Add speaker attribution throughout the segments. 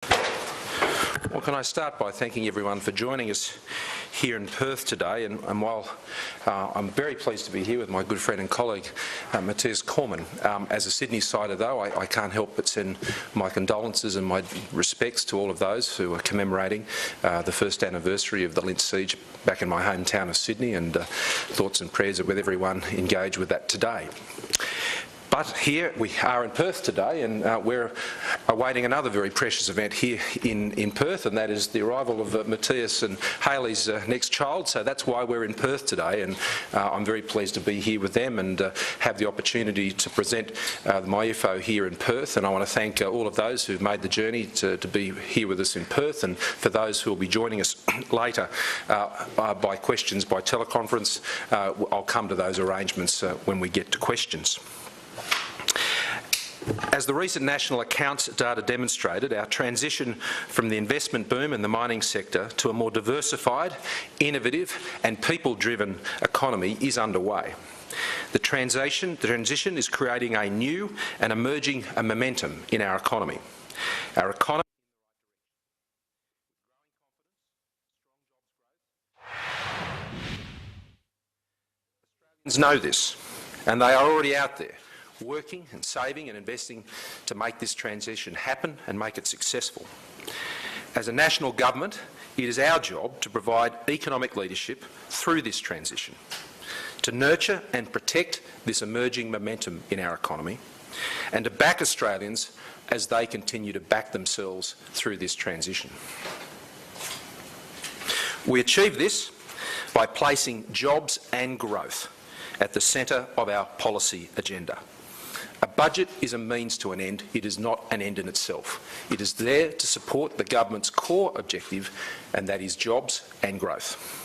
Speaker 1: Well, can I start by thanking everyone for joining us here in Perth today, and while I'm very pleased to be here with my good friend and colleague Mathias Cormann. As a Sydney-sider though, I can't help but send my condolences and my respects to all of those who are commemorating the first anniversary of the Lynch siege back in my hometown of Sydney, and thoughts and prayers are with everyone engaged with that today. But here we are in Perth today, and we're awaiting another very precious event here in Perth, and that is the arrival of Mathias and Hayley's next child. So that's why we're in Perth today, and I'm very pleased to be here with them and have the opportunity to present the MyIFO here in Perth. And I want to thank all of those who've made the journey to be here with us in Perth, and for those who will be joining us later by questions by teleconference. I'll come to those arrangements when we get to questions. As the recent national accounts data demonstrated, our transition from the investment boom in the mining sector to a more diversified, innovative and people-driven economy is underway. The transition is creating a new and emerging momentum in our economy. Our economy Australians know this, and they are already out there, working and saving and investing to make this transition happen and make it successful. As a national government, it is our job to provide economic leadership through this transition, to nurture and protect this emerging momentum in our economy, and to back Australians as they continue to back themselves through this transition. We achieve this by placing jobs and growth at the centre of our policy agenda. A budget is a means to an end. It is not an end in itself. It is there to support the government's core objective, and that is jobs and growth.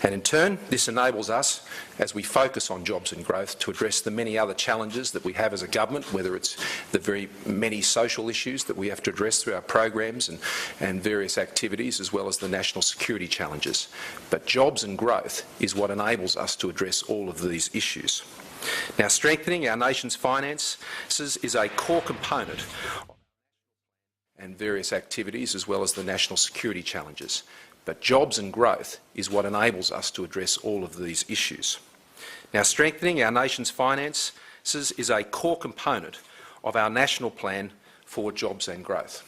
Speaker 1: And in turn, this enables us, as we focus on jobs and growth, to address the many other challenges that we have as a government, whether it's the very many social issues that we have to address through our programs and various activities, as well as the national security challenges. But jobs and growth is what enables us to address all of these issues. Now, strengthening our nation's finances is a core component and various activities, as well as the national security challenges. But jobs and growth is what enables us to address all of these issues. Now, strengthening our nation's finances is a core component of our national plan for jobs and growth.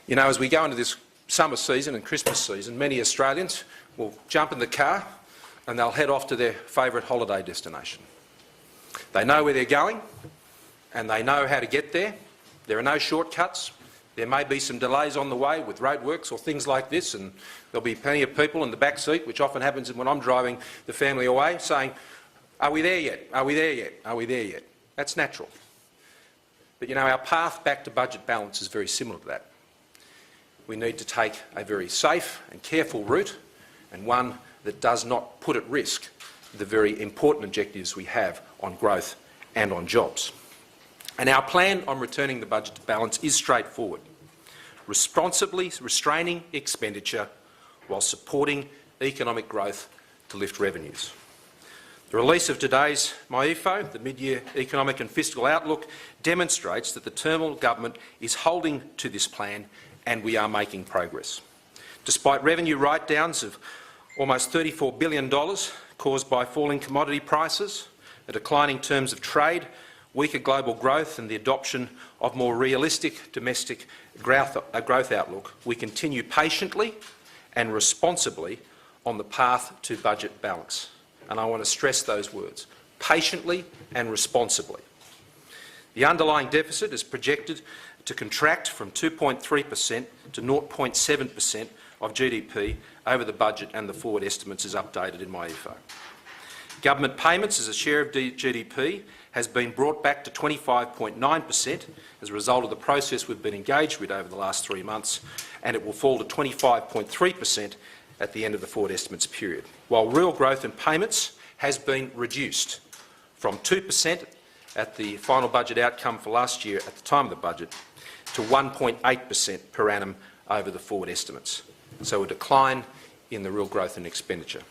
Speaker 1: You know, as we go into this summer season and Christmas season, many Australians will jump in the car and they'll head off to their favourite holiday destination. They know where they're going and they know how to get there. There are no shortcuts. There may be some delays on the way with roadworks or things like this, and there'll be plenty of people in the back seat, which often happens when I'm driving the family away, saying, "Are we there yet? Are we there yet? Are we there yet?" That's natural. But you know, our path back to budget balance is very similar to that. We need to take a very safe and careful route, and one that does not put at risk the very important objectives we have on growth and on jobs. And our plan on returning the budget to balance is straightforward: responsibly restraining expenditure while supporting economic growth to lift revenues. The release of today's MyIFO, the mid-year economic and fiscal outlook, demonstrates that the Turnbull government is holding to this plan, and we are making progress. Despite revenue write-downs of almost $34 billion caused by falling commodity prices, a declining terms of trade, weaker global growth and the adoption of more realistic domestic growth outlook, we continue patiently and responsibly on the path to budget balance. And I want to stress those words: patiently and responsibly. The underlying deficit is projected to contract from 2.3% to 0.7% of GDP over the budget, and the forward estimates is updated in MyIFO. Government payments as a share of GDP has been brought back to 25.9% as a result of the process we've been engaged with over the last 3 months, and it will fall to 25.3% at the end of the forward estimates period, while real growth in payments has been reduced from 2% at the final budget outcome for last year at the time of the budget to 1.8% per annum over the forward estimates. So a decline in the real growth in expenditure.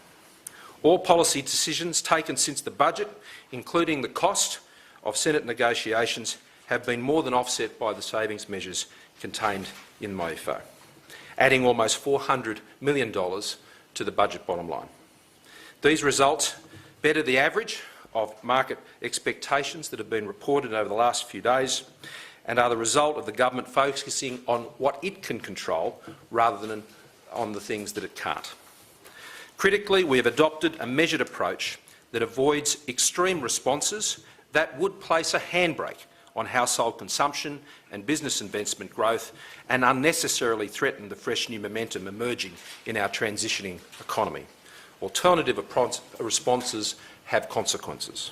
Speaker 1: All policy decisions taken since the budget, including the cost of Senate negotiations, have been more than offset by the savings measures contained in MyEFO, adding almost $400 million to the budget bottom line. These results better the average of market expectations that have been reported over the last few days and are the result of the government focusing on what it can control rather than on the things that it can't. Critically, we have adopted a measured approach that avoids extreme responses that would place a handbrake on household consumption and business investment growth and unnecessarily threaten the fresh new momentum emerging in our transitioning economy. Alternative responses have consequences.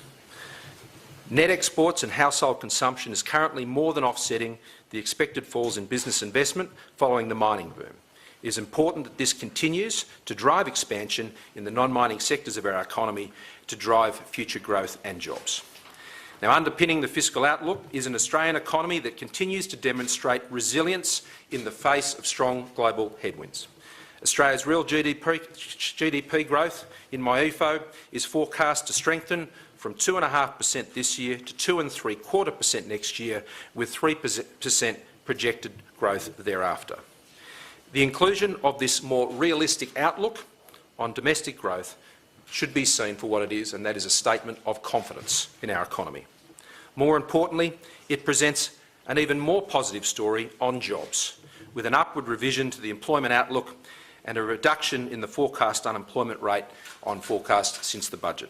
Speaker 1: Net exports and household consumption is currently more than offsetting the expected falls in business investment following the mining boom. It is important that this continues to drive expansion in the non-mining sectors of our economy to drive future growth and jobs. Now, underpinning the fiscal outlook is an Australian economy that continues to demonstrate resilience in the face of strong global headwinds. Australia's real GDP growth in MyEFO is forecast to strengthen from 2.5% this year to 2.75% next year, with 3% projected growth thereafter. The inclusion of this more realistic outlook on domestic growth should be seen for what it is, and that is a statement of confidence in our economy. More importantly, it presents an even more positive story on jobs, with an upward revision to the employment outlook and a reduction in the forecast unemployment rate on forecast since the budget.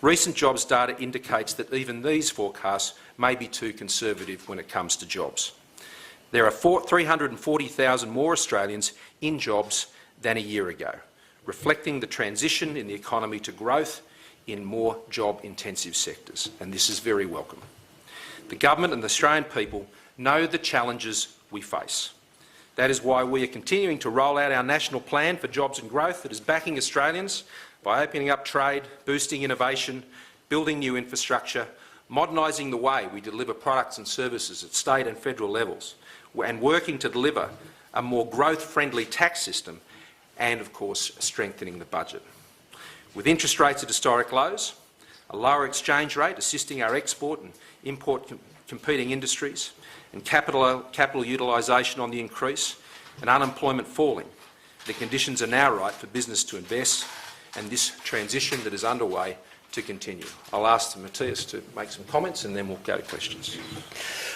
Speaker 1: Recent jobs data indicates that even these forecasts may be too conservative when it comes to jobs. There are 340,000 more Australians in jobs than a year ago, reflecting the transition in the economy to growth in more job-intensive sectors, and this is very welcome. The government and the Australian people know the challenges we face. That is why we are continuing to roll out our national plan for jobs and growth that is backing Australians by opening up trade, boosting innovation, building new infrastructure, modernising the way we deliver products and services at state and federal levels, and working to deliver a more growth-friendly tax system and, of course, strengthening the budget. With interest rates at historic lows, a lower exchange rate assisting our export and import competing industries, and capital utilisation on the increase, and unemployment falling, the conditions are now right for business to invest and this transition that is underway to continue. I'll ask Mathias to make some comments and then we'll go to questions.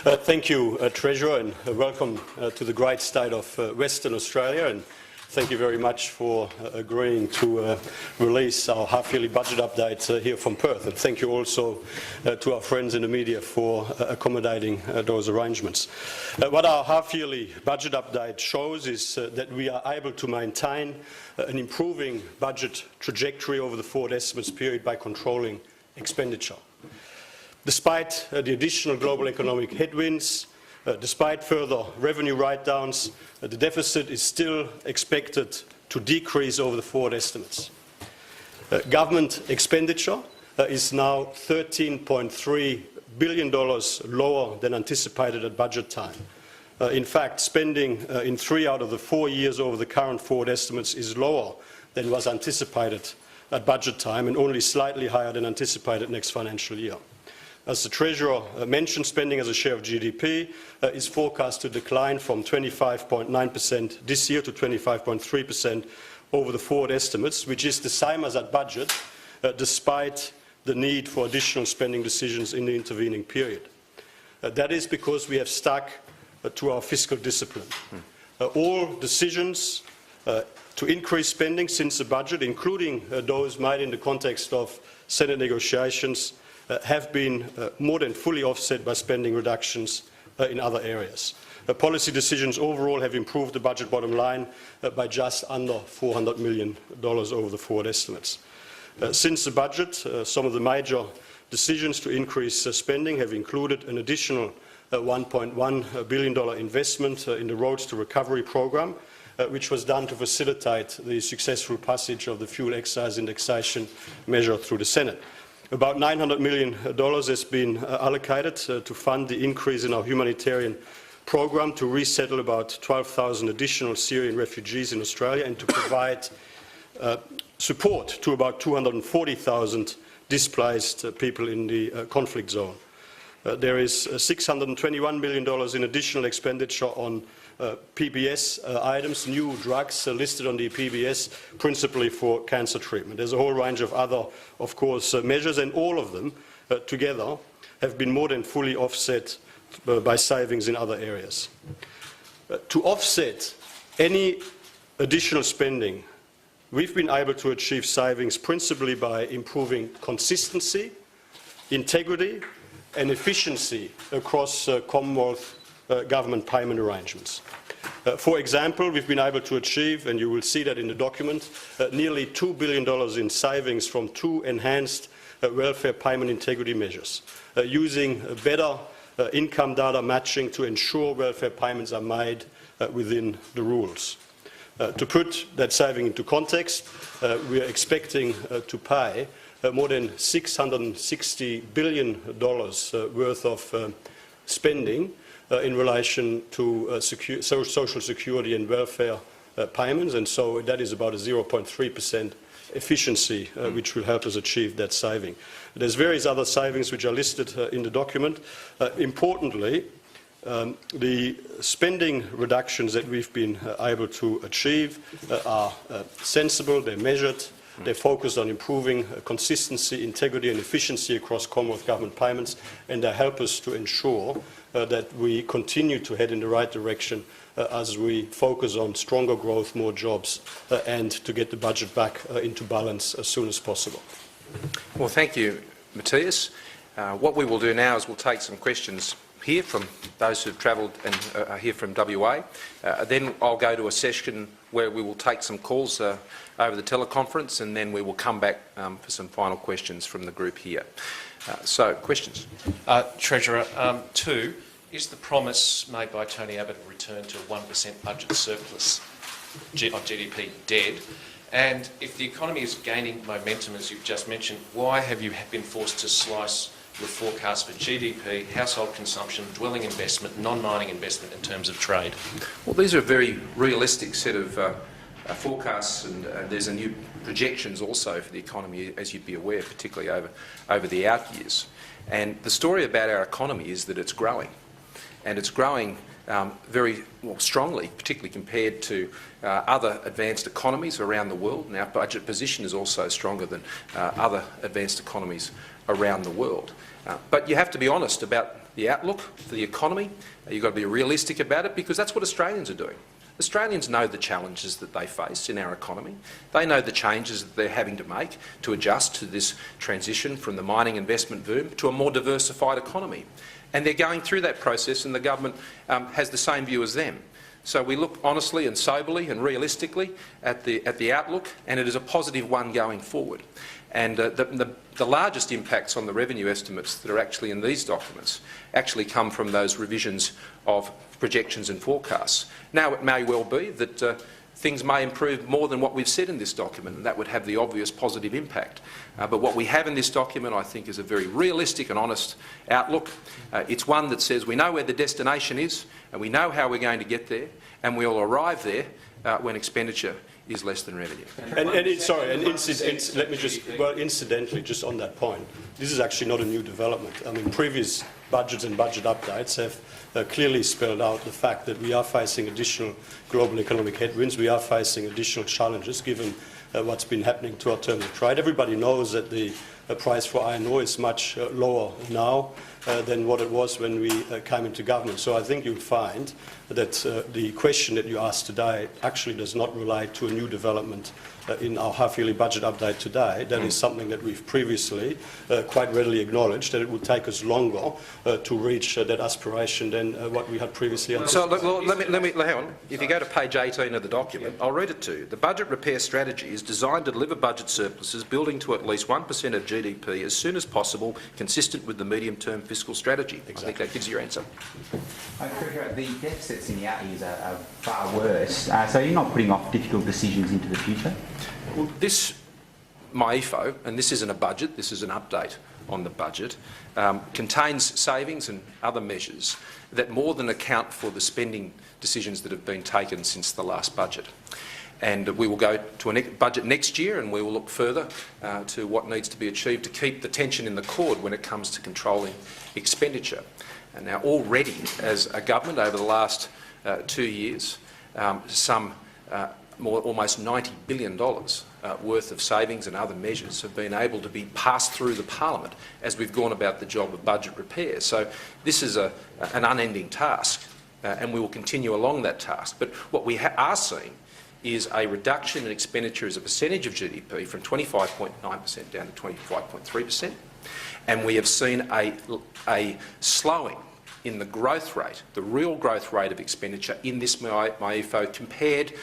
Speaker 2: Thank you, Treasurer, and welcome to the great state of Western Australia. And thank you very much for agreeing to release our half-yearly budget update here from Perth. And thank you also to our friends in the media for accommodating those arrangements. What our half-yearly budget update shows is that we are able to maintain an improving budget trajectory over the forward estimates period by controlling expenditure. Despite the additional global economic headwinds, despite further revenue write-downs, the deficit is still expected to decrease over the forward estimates. Government expenditure is now $13.3 billion lower than anticipated at budget time. In fact, spending in 3 out of the 4 years over the current forward estimates is lower than was anticipated at budget time and only slightly higher than anticipated next financial year. As the Treasurer mentioned, spending as a share of GDP is forecast to decline from 25.9% this year to 25.3% over the forward estimates, which is the same as at budget, despite the need for additional spending decisions in the intervening period. That is because we have stuck to our fiscal discipline. All decisions to increase spending since the budget, including those made in the context of Senate negotiations, have been more than fully offset by spending reductions in other areas. Policy decisions overall have improved the budget bottom line by just under $400 million over the forward estimates. Since the budget, some of the major decisions to increase spending have included an additional $1.1 billion investment in the Roads to Recovery program, which was done to facilitate the successful passage of the fuel excise indexation measure through the Senate. About $900 million has been allocated to fund the increase in our humanitarian program to resettle about 12,000 additional Syrian refugees in Australia and to provide support to about 240,000 displaced people in the conflict zone. There is $621 million in additional expenditure on PBS items, new drugs listed on the PBS, principally for cancer treatment. There's a whole range of other, of course, measures, and all of them together have been more than fully offset by savings in other areas. To offset any additional spending, we've been able to achieve savings principally by improving consistency, integrity and efficiency across Commonwealth government payment arrangements. For example, we've been able to achieve, and you will see that in the document, nearly $2 billion in savings from 2 enhanced welfare payment integrity measures, using better income data matching to ensure welfare payments are made within the rules. To put that saving into context, we are expecting to pay more than $660 billion worth of spending in relation to social security and welfare payments, and so that is about a 0.3% efficiency which will help us achieve that saving. There's various other savings which are listed in the document. Importantly, the spending reductions that we've been able to achieve are sensible, they're measured, they're focused on improving consistency, integrity and efficiency across Commonwealth government payments, and they help us to ensure that we continue to head in the right direction as we focus on stronger growth, more jobs, and to get the budget back into balance as soon as possible.
Speaker 1: Well, thank you, Mathias. What we will do now is we'll take some questions here from those who've travelled and are here from WA. Then I'll go to a session where we will take some calls over the teleconference, and then we will come back for some final questions from the group here. So, questions?
Speaker 3: Treasurer, 2, is the promise made by Tony Abbott of return to a 1% budget surplus on GDP dead? And if the economy is gaining momentum, as you've just mentioned, why have you been forced to slice your forecast for GDP, household consumption, dwelling investment, non-mining investment in terms of trade?
Speaker 1: Well, these are a very realistic set of forecasts, and there's a new projections also for the economy, as you'd be aware, particularly over the out years. And the story about our economy is that it's growing, and it's growing very strongly, particularly compared to other advanced economies around the world, and our budget position is also stronger than other advanced economies around the world. But you have to be honest about the outlook for the economy. You've got to be realistic about it, because that's what Australians are doing. Australians know the challenges that they face in our economy. They know the changes that they're having to make to adjust to this transition from the mining investment boom to a more diversified economy. And they're going through that process, and the government has the same view as them. So we look honestly and soberly and realistically at the outlook, and it is a positive one going forward. And the largest impacts on the revenue estimates that are actually in these documents actually come from those revisions of projections and forecasts. Now, it may well be that things may improve more than what we've said in this document, and that would have the obvious positive impact. But what we have in this document, I think, is a very realistic and honest outlook. It's one that says we know where the destination is, and we know how we're going to get there, and we'll arrive there when expenditure is less than revenue.
Speaker 2: Incidentally, just on that point, this is actually not a new development. I mean, previous budgets and budget updates have clearly spelled out the fact that we are facing additional global economic headwinds, we are facing additional challenges given what's been happening to our terms of trade. Everybody knows that the price for iron ore is much lower now than what it was when we came into government. So I think you'll find that the question that you asked today actually does not relate to a new development in our half-yearly budget update today. That is something that we've previously quite readily acknowledged, that it would take us longer to reach that aspiration than what we had previously anticipated.
Speaker 1: So let me hang on. If you go to page 18 of the document, I'll read it to you. The budget repair strategy is designed to deliver budget surpluses building to at least 1% of GDP as soon as possible, consistent with the medium-term fiscal strategy. Exactly. I think that gives you your answer.
Speaker 4: The deficits in the out years are far worse, so you're not putting off difficult decisions into the future?
Speaker 1: Well, this MyEFO, and this isn't a budget, this is an update on the budget, contains savings and other measures that more than account for the spending decisions that have been taken since the last budget. And we will go to a budget next year, and we will look further to what needs to be achieved to keep the tension in the cord when it comes to controlling expenditure. And now already, as a government over the last 2 years, almost $90 billion worth of savings and other measures have been able to be passed through the Parliament as we've gone about the job of budget repair. So this is an unending task, and we will continue along that task. But what we are seeing is a reduction in expenditure as a percentage of GDP from 25.9% down to 25.3%. And we have seen a slowing in the growth rate, the real growth rate of expenditure in this MYEFO compared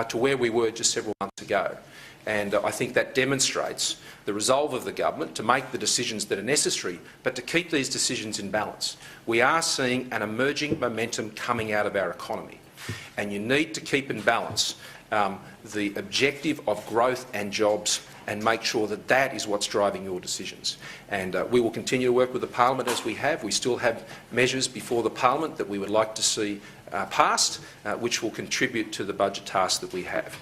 Speaker 1: to where we were just several months ago. And I think that demonstrates the resolve of the government to make the decisions that are necessary, but to keep these decisions in balance. We are seeing an emerging momentum coming out of our economy, and you need to keep in balance the objective of growth and jobs and make sure that that is what's driving your decisions. And we will continue to work with the Parliament as we have. We still have measures before the Parliament that we would like to see passed, which will contribute to the budget task that we have.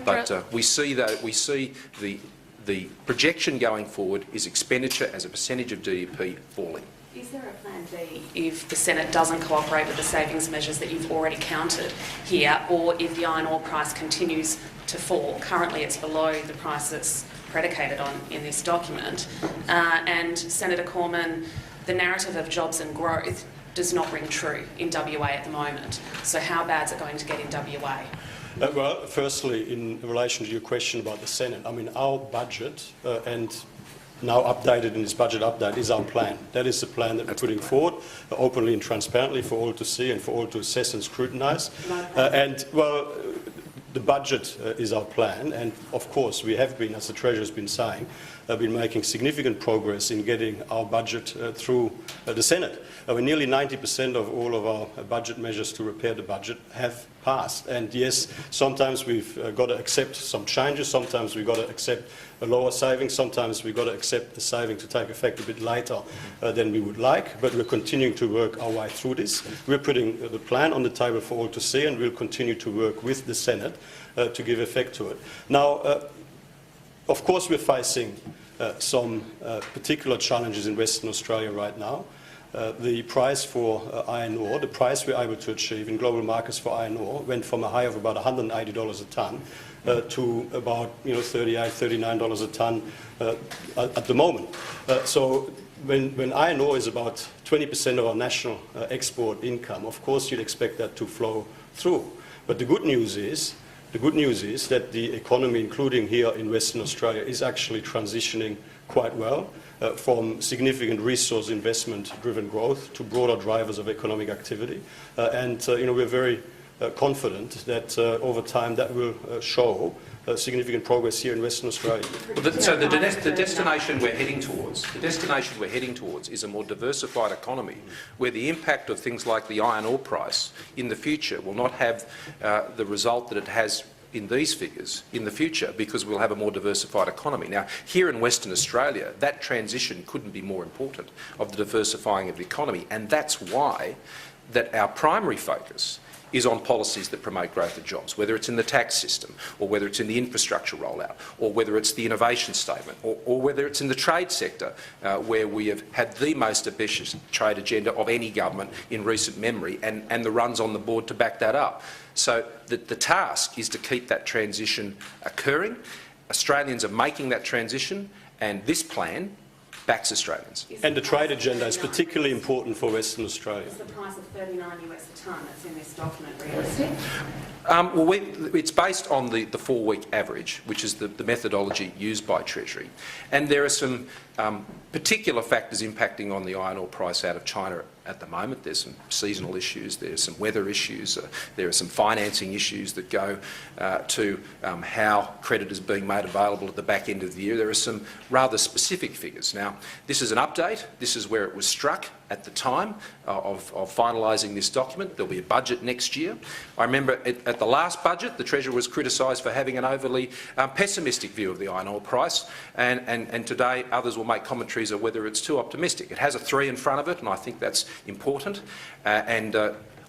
Speaker 1: But we see the projection going forward is expenditure as a percentage of GDP falling.
Speaker 5: Is there a plan B if the Senate doesn't cooperate with the savings measures that you've already counted here, or if the iron ore price continues to fall? Currently it's below the price that's predicated on in this document. And Senator Cormann, the narrative of jobs and growth does not ring true in WA at the moment. So how bad is it going to get in WA?
Speaker 2: Well, firstly, in relation to your question about the Senate, I mean, our budget and now updated in this budget update is our plan. That is the plan that we're putting forward, openly and transparently for all to see and for all to assess and scrutinise. The budget is our plan, and of course we have been, as the Treasurer has been saying, been making significant progress in getting our budget through the Senate. Nearly 90% of all of our budget measures to repair the budget have passed. And yes, sometimes we've got to accept some changes, sometimes we've got to accept a lower saving, sometimes we've got to accept the saving to take effect a bit later than we would like, but we're continuing to work our way through this. We're putting the plan on the table for all to see, and we'll continue to work with the Senate to give effect to it. Now, of course we're facing some particular challenges in Western Australia right now. The price for iron ore, the price we're able to achieve in global markets for iron ore went from a high of about $180 a tonne to about $38, $39 a tonne at the moment. So when iron ore is about 20% of our national export income, of course you'd expect that to flow through. But the good news is that the economy, including here in Western Australia, is actually transitioning quite well from significant resource investment-driven growth to broader drivers of economic activity. We're very confident that over time that will show significant progress here in Western Australia.
Speaker 1: So the destination we're heading towards is a more diversified economy, where the impact of things like the iron ore price in the future will not have the result that it has in these figures in the future, because we'll have a more diversified economy. Now, here in Western Australia, that transition couldn't be more important, of the diversifying of the economy, and that's why that our primary focus is on policies that promote growth of jobs, whether it's in the tax system, or whether it's in the infrastructure rollout, or whether it's the innovation statement, or whether it's in the trade sector, where we have had the most ambitious trade agenda of any government in recent memory, and the runs on the board to back that up. So the task is to keep that transition occurring. Australians are making that transition, and this plan backs Australians.
Speaker 2: And the trade agenda is particularly important for Western Australia.
Speaker 5: Is the price of $39 a tonne that's in this document realistic?
Speaker 1: It's based on the 4-week average, which is the methodology used by Treasury. And there are some particular factors impacting on the iron ore price out of China at the moment. There's some seasonal issues, there's some weather issues, there are some financing issues that go to how credit is being made available at the back end of the year. There are some rather specific figures. Now, this is an update. This is where it was struck at the time of finalising this document. There'll be a budget next year. I remember at the last budget, the Treasurer was criticised for having an overly pessimistic view of the iron ore price, and today others will make commentaries of whether it's too optimistic. It has a 3 in front of it, and I think that's important.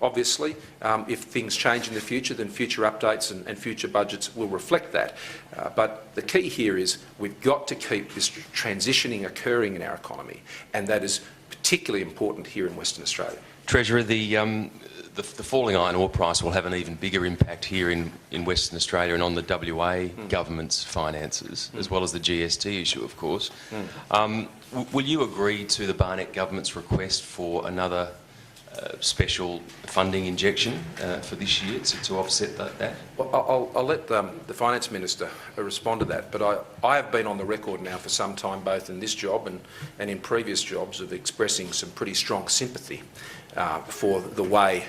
Speaker 1: obviously. If things change in the future, then future updates and future budgets will reflect that. But the key here is we've got to keep this transitioning occurring in our economy, and that is particularly important here in Western Australia.
Speaker 6: Treasurer, the falling iron ore price will have an even bigger impact here in Western Australia and on the WA government's finances, as well as the GST issue, of course. Will you agree to the Barnett government's request for another special funding injection for this year to offset that?
Speaker 1: Well, I'll let the Finance Minister respond to that, but I have been on the record now for some time, both in this job and in previous jobs, of expressing some pretty strong sympathy for the way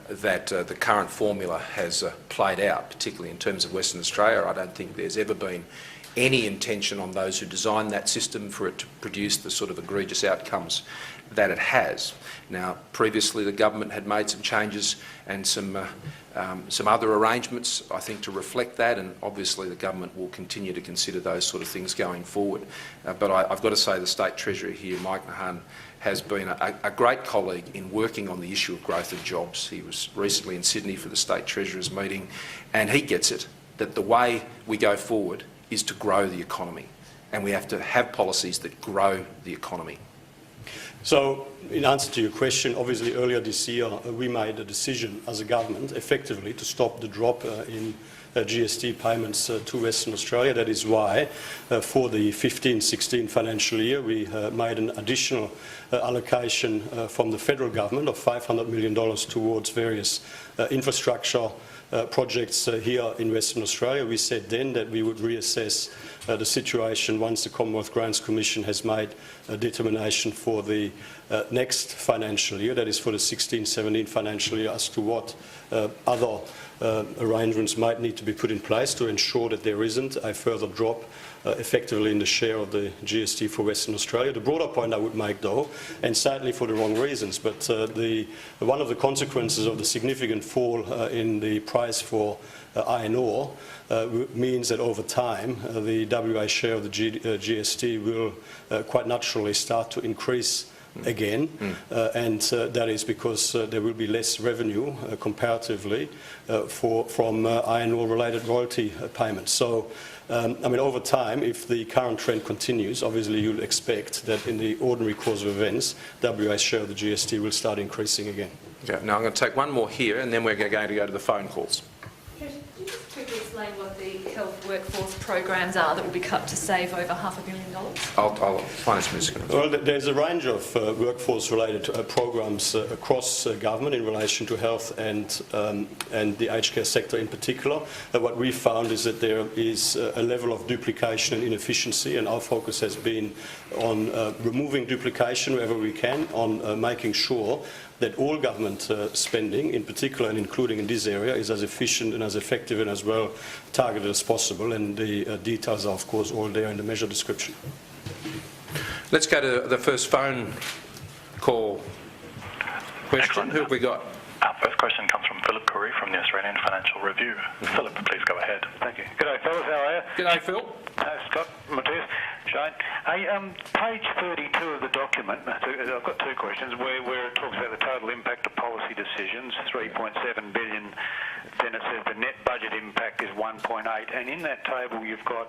Speaker 1: that the current formula has played out, particularly in terms of Western Australia. I don't think there's ever been any intention on those who designed that system for it to produce the sort of egregious outcomes that it has. Now, previously the government had made some changes and some other arrangements, I think, to reflect that, and obviously the government will continue to consider those sort of things going forward. But I've got to say the State Treasurer here, Mike Mahan, has been a great colleague in working on the issue of growth and jobs. He was recently in Sydney for the State Treasurer's meeting, and he gets it, that the way we go forward is to grow the economy, and we have to have policies that grow the economy.
Speaker 2: So, in answer to your question, obviously earlier this year we made a decision as a government effectively to stop the drop in GST payments to Western Australia. That is why for the 15-16 financial year we made an additional allocation from the federal government of $500 million towards various infrastructure projects here in Western Australia. We said then that we would reassess the situation once the Commonwealth Grants Commission has made a determination for the next financial year, that is for the 16-17 financial year, as to what other arrangements might need to be put in place to ensure that there isn't a further drop effectively in the share of the GST for Western Australia. The broader point I would make, though, and sadly for the wrong reasons, but one of the consequences of the significant fall in the price for iron ore means that over time the WA share of the GST will quite naturally start to increase again, and that is because there will be less revenue comparatively from iron ore related royalty payments. So I mean, over time, if the current trend continues, obviously you'll expect that in the ordinary course of events, WA's share of the GST will start increasing again.
Speaker 1: Okay, now I'm going to take one more here, and then we're going to go to the phone calls.
Speaker 7: Can you just quickly explain what the health workforce programs are that will be cut to save over $500 million?
Speaker 1: I'll Finance Minister.
Speaker 2: Well, there's a range of workforce-related programs across government in relation to health and the aged care sector in particular. What we found is that there is a level of duplication and inefficiency, and our focus has been on removing duplication wherever we can, on making sure that all government spending, in particular and including in this area, is as efficient and as effective and as well targeted as possible, and the details are of course all there in the measure description.
Speaker 1: Let's go to the first phone call question.
Speaker 8: Excellent.
Speaker 1: Who have we got?
Speaker 8: Our first question comes from Philip Curry from the Australian Financial Review. Philip, please go ahead.
Speaker 9: Thank you. G'day fellas, how are you?
Speaker 1: G'day, Phil.
Speaker 9: Scott, Mathias, Shane. Hey, page 32 of the document, I've got two questions, where it talks about the total impact of policy decisions, 3.7 billion, then it says the net budget impact is 1.8, and in that table you've got,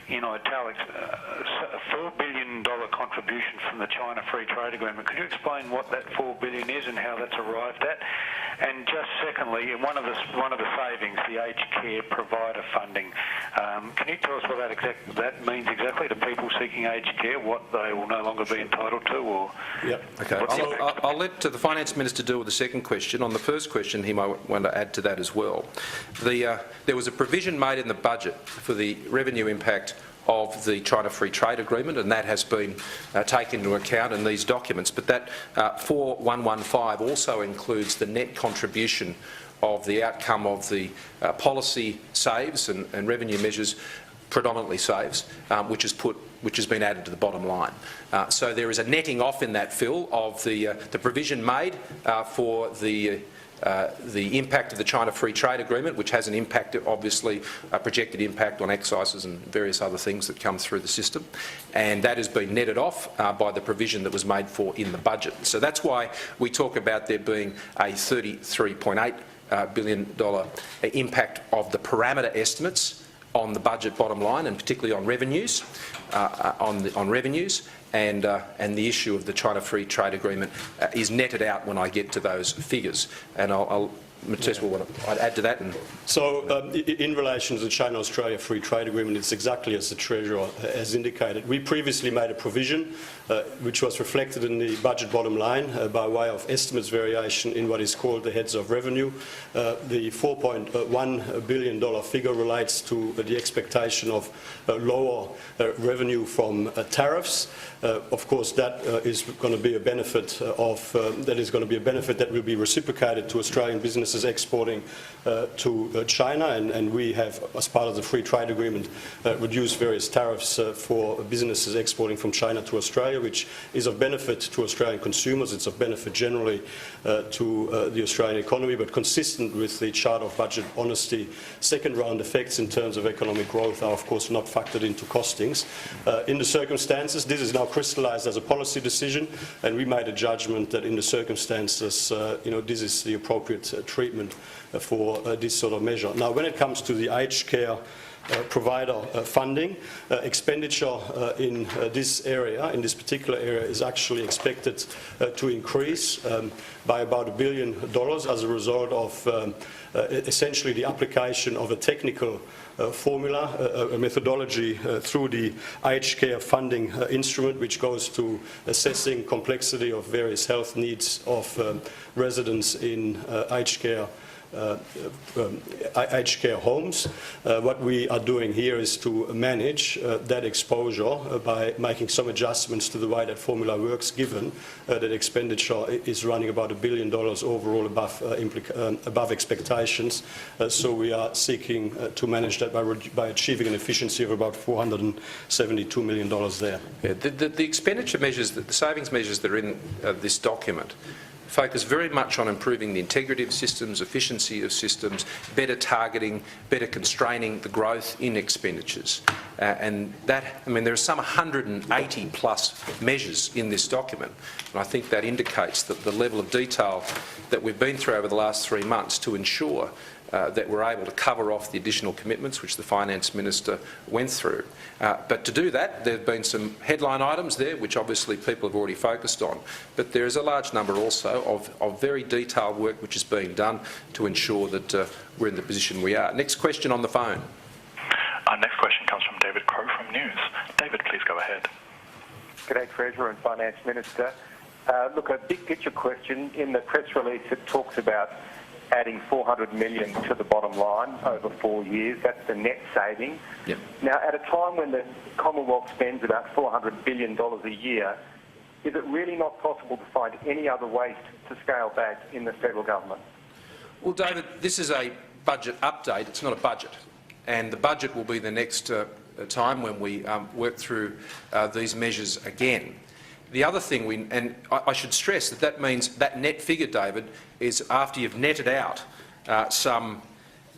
Speaker 9: in italics, a $4 billion contribution from the China Free Trade Agreement. Could you explain what that $4 billion is and how that's arrived at? And just secondly, in one of the savings, the aged care provider funding, can you tell us what that means exactly to people seeking aged care, what they will no longer be entitled to? Or
Speaker 2: Yep.
Speaker 1: Okay. I'll let the Finance Minister deal with the second question. On the first question, he might want to add to that as well. There was a provision made in the budget for the revenue impact of the China Free Trade Agreement, and that has been taken into account in these documents. But that 4115 also includes the net contribution of the outcome of the policy saves and revenue measures, predominantly saves, which has been added to the bottom line. So there is a netting off in that, Phil, of the provision made for the the impact of the China Free Trade Agreement, which has an impact, obviously, a projected impact on excises and various other things that come through the system. And that has been netted off by the provision that was made for in the budget. So that's why we talk about there being a $33.8 billion impact of the parameter estimates on the budget bottom line, and particularly on revenues, and the issue of the China Free Trade Agreement is netted out when I get to those figures. And Mathias will want to add to that.
Speaker 2: So, in relation to the China-Australia Free Trade Agreement, it's exactly as the Treasurer has indicated. We previously made a provision which was reflected in the budget bottom line by way of estimates variation in what is called the heads of revenue. The $4.1 billion figure relates to the expectation of lower revenue from tariffs. Of course, that is going to be a benefit that will be reciprocated to Australian businesses exporting to China, and we have, as part of the Free Trade Agreement, reduced various tariffs for businesses exporting from China to Australia, which is of benefit to Australian consumers. It's of benefit generally to the Australian economy, but consistent with the Charter of Budget Honesty. Second round effects in terms of economic growth are, of course, not factored into costings. In the circumstances, this is now crystallised as a policy decision, and we made a judgment that in the circumstances, this is the appropriate treatment for this sort of measure. Now, when it comes to the aged care provider funding, expenditure in this particular area, is actually expected to increase by about $1 billion as a result of essentially the application of a technical formula, a methodology through the aged care funding instrument, which goes to assessing complexity of various health needs of residents in aged care homes. What we are doing here is to manage that exposure by making some adjustments to the way that formula works, given that expenditure is running about $1 billion overall above expectations. So we are seeking to manage that by achieving an efficiency of about $472 million there.
Speaker 1: Yeah, the expenditure measures, the savings measures that are in this document, focus very much on improving the integrity of systems, efficiency of systems, better targeting, better constraining the growth in expenditures. And that, there are some 180 plus measures in this document, and I think that indicates that the level of detail that we've been through over the last 3 months to ensure that we're able to cover off the additional commitments which the Finance Minister went through. But to do that, there have been some headline items there which obviously people have already focused on, but there is a large number also of very detailed work which is being done to ensure that we're in the position we are. Next question on the phone.
Speaker 8: Our next question comes from David Crowe from News. David, please go ahead.
Speaker 10: G'day, Treasurer and Finance Minister. Look, a big picture question. In the press release, it talks about adding $400 million to the bottom line over 4 years. That's the net saving.
Speaker 1: Yep.
Speaker 10: Now, at a time when the Commonwealth spends about $400 billion a year, is it really not possible to find any other ways to scale back in the federal government?
Speaker 1: Well, David, this is a budget update. It's not a budget. And the budget will be the next time when we work through these measures again. The other thing, and I should stress that means that net figure, David, is after you've netted out some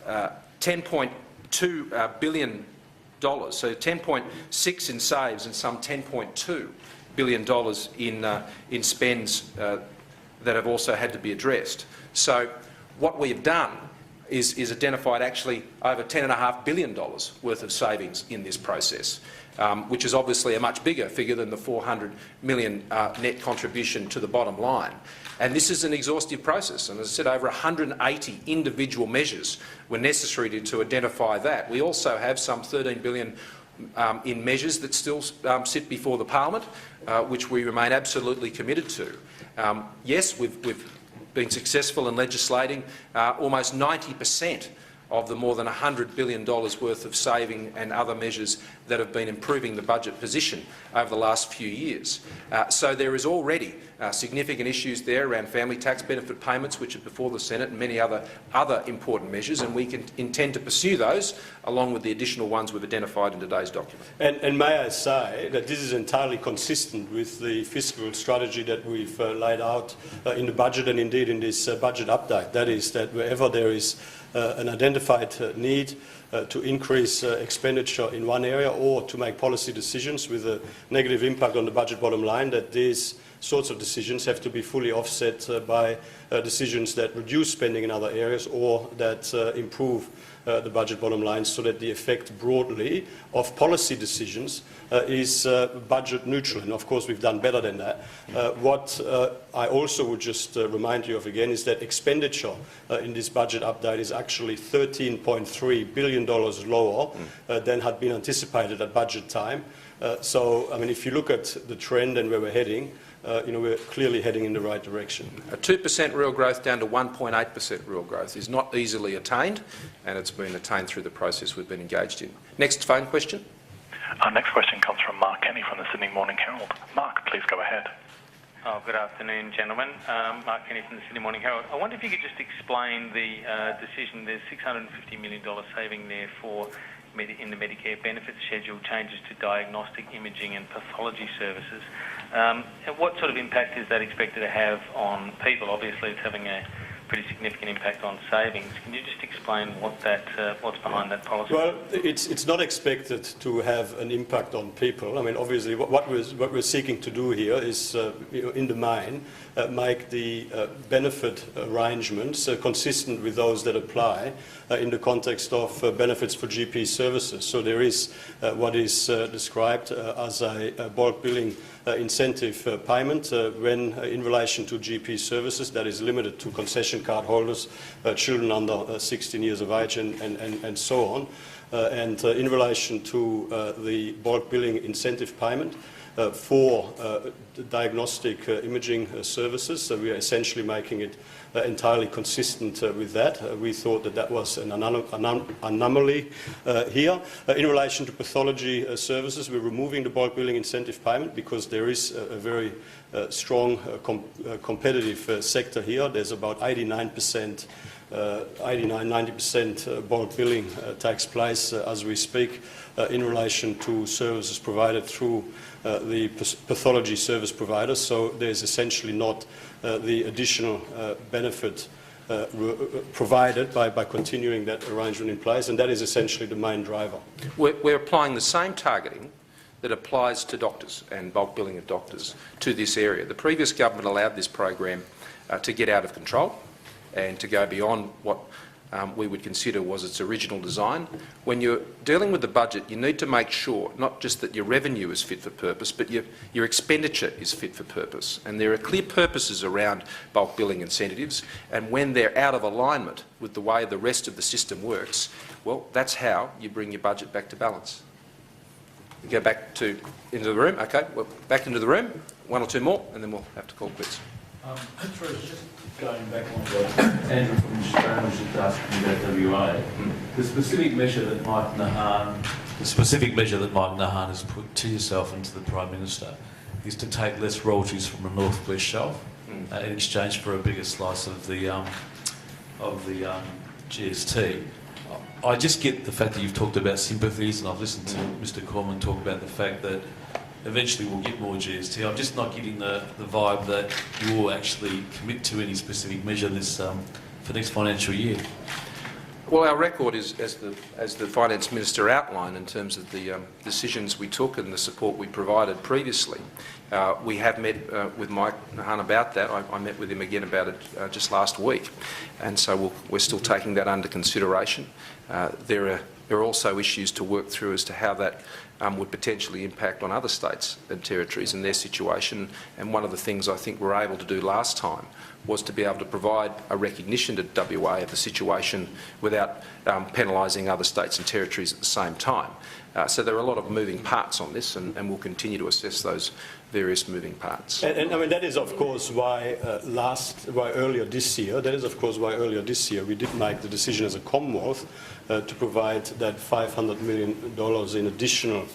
Speaker 1: $10.2 billion, so 10.6 in saves and some $10.2 billion in spends that have also had to be addressed. So what we have done is identified actually over $10.5 billion worth of savings in this process, which is obviously a much bigger figure than the $400 million net contribution to the bottom line. And this is an exhaustive process, and as I said, over 180 individual measures were necessary to identify that. We also have some $13 billion in measures that still sit before the Parliament, which we remain absolutely committed to. Yes, we've been successful in legislating almost 90% of the more than $100 billion worth of saving and other measures that have been improving the budget position over the last few years. So there is already significant issues there around family tax benefit payments, which are before the Senate, and many other important measures, and we can intend to pursue those along with the additional ones we've identified in today's document.
Speaker 2: And may I say that this is entirely consistent with the fiscal strategy that we've laid out in the budget and indeed in this budget update. That is, that wherever there is an identified need to increase expenditure in one area or to make policy decisions with a negative impact on the budget bottom line, that these sorts of decisions have to be fully offset by decisions that reduce spending in other areas or that improve the budget bottom line, so that the effect broadly of policy decisions is budget neutral. And of course we've done better than that. What I also would just remind you of again is that expenditure in this budget update is actually $13.3 billion lower than had been anticipated at budget time. So, I mean, if you look at the trend and where we're heading, we're clearly heading in the right direction.
Speaker 1: A 2% real growth down to 1.8% real growth is not easily attained, and it's been attained through the process we've been engaged in. Next phone question.
Speaker 8: Our next question comes from Mark Kenny from the Sydney Morning Herald. Mark, please go ahead.
Speaker 11: Oh, good afternoon, gentlemen. Mark Kenny from the Sydney Morning Herald. I wonder if you could just explain the decision. There's $650 million saving there in the Medicare benefits schedule, changes to diagnostic imaging and pathology services. And what sort of impact is that expected to have on people? Obviously, it's having a pretty significant impact on savings. Can you just explain what's behind that policy?
Speaker 2: Well, it's not expected to have an impact on people. I mean, obviously, what we're seeking to do here is, in the main, make the benefit arrangements consistent with those that apply in the context of benefits for GP services. So there is what is described as a bulk billing incentive payment when in relation to GP services that is limited to concession card holders, children under 16 years of age and so on. And in relation to the bulk billing incentive payment for diagnostic imaging services, so we are essentially making it entirely consistent with that. We thought that that was an anomaly here. In relation to pathology services, we're removing the bulk billing incentive payment because there is a very strong competitive sector here. There's about 89%, 90% bulk billing takes place as we speak in relation to services provided through the pathology service providers. So there's essentially not the additional benefit provided by continuing that arrangement in place, and that is essentially the main driver.
Speaker 1: We're applying the same targeting that applies to doctors and bulk billing of doctors to this area. The previous government allowed this program to get out of control and to go beyond what we would consider was its original design. When you're dealing with the budget, you need to make sure not just that your revenue is fit for purpose, but your expenditure is fit for purpose. And there are clear purposes around bulk billing incentives, and when they're out of alignment with the way the rest of the system works, well, that's how you bring your budget back to balance. We go back into the room. Okay, well, back into the room. One or two more, and then we'll have to call quits.
Speaker 12: Just going back on what Andrew from Australia was just asking about WA, the specific measure that Mike Nahan has put to yourself and to the Prime Minister is to take less royalties from the North West Shelf in exchange for a bigger slice of the GST. I just get the fact that you've talked about sympathies, and I've listened to Mr. Cormann talk about the fact that eventually we'll get more GST. I'm just not getting the vibe that you will actually commit to any specific measure for next financial year.
Speaker 1: Well, our record is, as the Finance Minister outlined, in terms of the decisions we took and the support we provided previously. We have met with Mike Nahan about that. I met with him again about it just last week, and so we're still taking that under consideration. There are also issues to work through as to how that would potentially impact on other states and territories and their situation. And one of the things I think we were able to do last time was to be able to provide a recognition to WA of the situation without penalising other states and territories at the same time. So there are a lot of moving parts on this, and we'll continue to assess those various moving parts.
Speaker 2: And I mean, that is of course why earlier this year we did make the decision as a Commonwealth to provide that $500 million in additional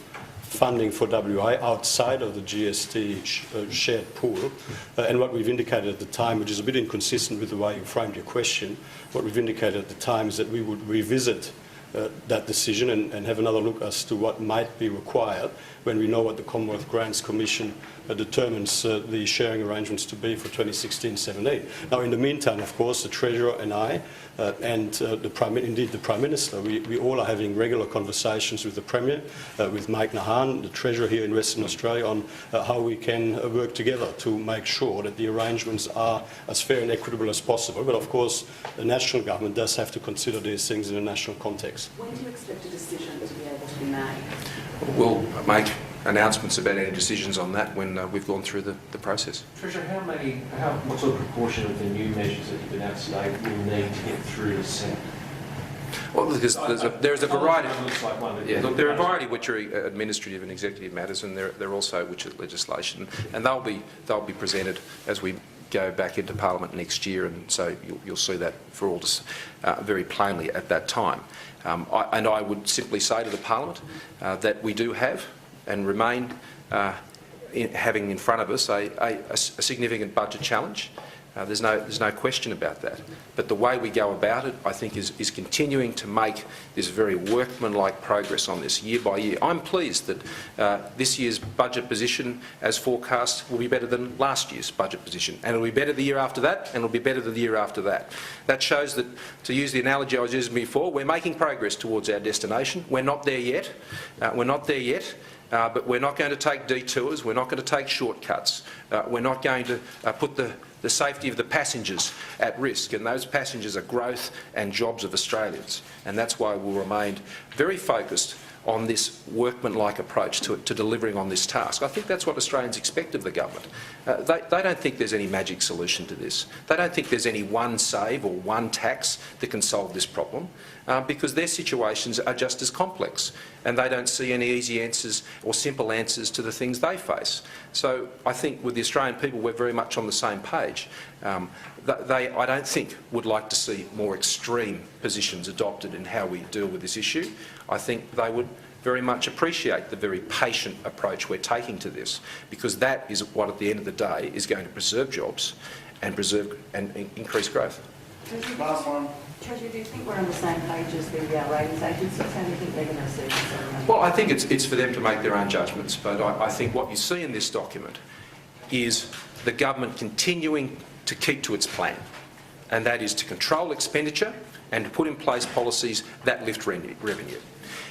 Speaker 2: funding for WA outside of the GST shared pool. And what we've indicated at the time, which is a bit inconsistent with the way you framed your question, what we've indicated at the time is that we would revisit that decision and have another look as to what might be required when we know what the Commonwealth Grants Commission determines the sharing arrangements to be for 2016-17. Now, in the meantime, of course, the Treasurer and I, and the Prime Minister, we all are having regular conversations with the Premier, with Mike Nahan, the Treasurer here in Western Australia, on how we can work together to make sure that the arrangements are as fair and equitable as possible. But of course, the national government does have to consider these things in a national context.
Speaker 5: When do you expect a decision to be able to be made?
Speaker 1: We'll make announcements about any decisions on that when we've gone through the process.
Speaker 13: Treasurer, what sort of proportion of the new measures that you've announced today will need to get through the Senate?
Speaker 1: Well, because there's a variety. Look, there are a variety which are administrative and executive matters, and there are also which are legislation, and they'll be presented as we go back into Parliament next year, and so you'll see that for all very plainly at that time. I would simply say to the Parliament that we do have and remain having in front of us a significant budget challenge. There's no question about that. But the way we go about it, I think, is continuing to make this very workmanlike progress on this year by year. I'm pleased that this year's budget position, as forecast, will be better than last year's budget position. And it'll be better the year after that, and it'll be better the year after that. That shows that, to use the analogy I was using before, we're making progress towards our destination. We're not there yet. But we're not going to take detours. We're not going to take shortcuts. We're not going to put the safety of the passengers at risk, and those passengers are growth and jobs of Australians. And that's why we'll remain very focused on this workmanlike approach to delivering on this task. I think that's what Australians expect of the government. They don't think there's any magic solution to this. They don't think there's any one save or one tax that can solve this problem, because their situations are just as complex, and they don't see any easy answers or simple answers to the things they face. So I think with the Australian people, we're very much on the same page. They, I don't think, would like to see more extreme positions adopted in how we deal with this issue. I think they would very much appreciate the very patient approach we're taking to this, because that is what, at the end of the day, is going to preserve jobs and increase growth.
Speaker 14: Last one. Treasurer, do you think we're on the same page as the ratings agencies? How do you think they're going to see this?
Speaker 1: Well, I think it's for them to make their own judgments, but I think what you see in this document is the government continuing to keep to its plan, and that is to control expenditure and to put in place policies that lift revenue.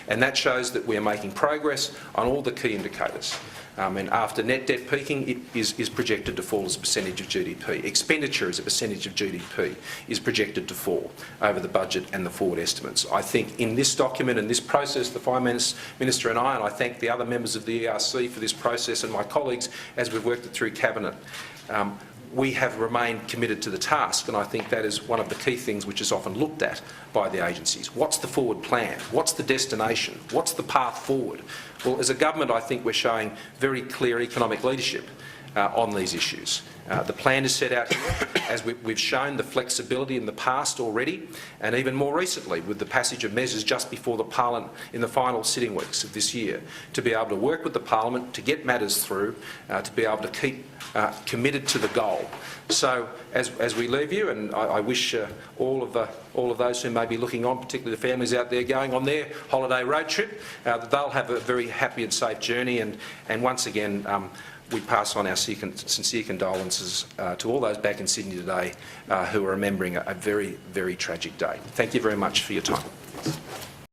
Speaker 1: And that shows that we are making progress on all the key indicators. And after net debt peaking, it is projected to fall as a percentage of GDP. Expenditure as a percentage of GDP is projected to fall over the budget and the forward estimates. I think in this document and this process, the Finance Minister and I thank the other members of the ERC for this process and my colleagues as we've worked it through Cabinet, we have remained committed to the task, and I think that is one of the key things which is often looked at by the agencies. What's the forward plan? What's the destination? What's the path forward? Well, as a government, I think we're showing very clear economic leadership on these issues. The plan is set out here, as we've shown the flexibility in the past already, and even more recently with the passage of measures just before the Parliament in the final sitting weeks of this year, to be able to work with the Parliament to get matters through, to be able to keep committed to the goal. So as we leave you, and I wish all of those who may be looking on, particularly the families out there going on their holiday road trip, that they'll have a very happy and safe journey, and once again we pass on our sincere condolences to all those back in Sydney today who are remembering a very, very tragic day. Thank you very much for your time.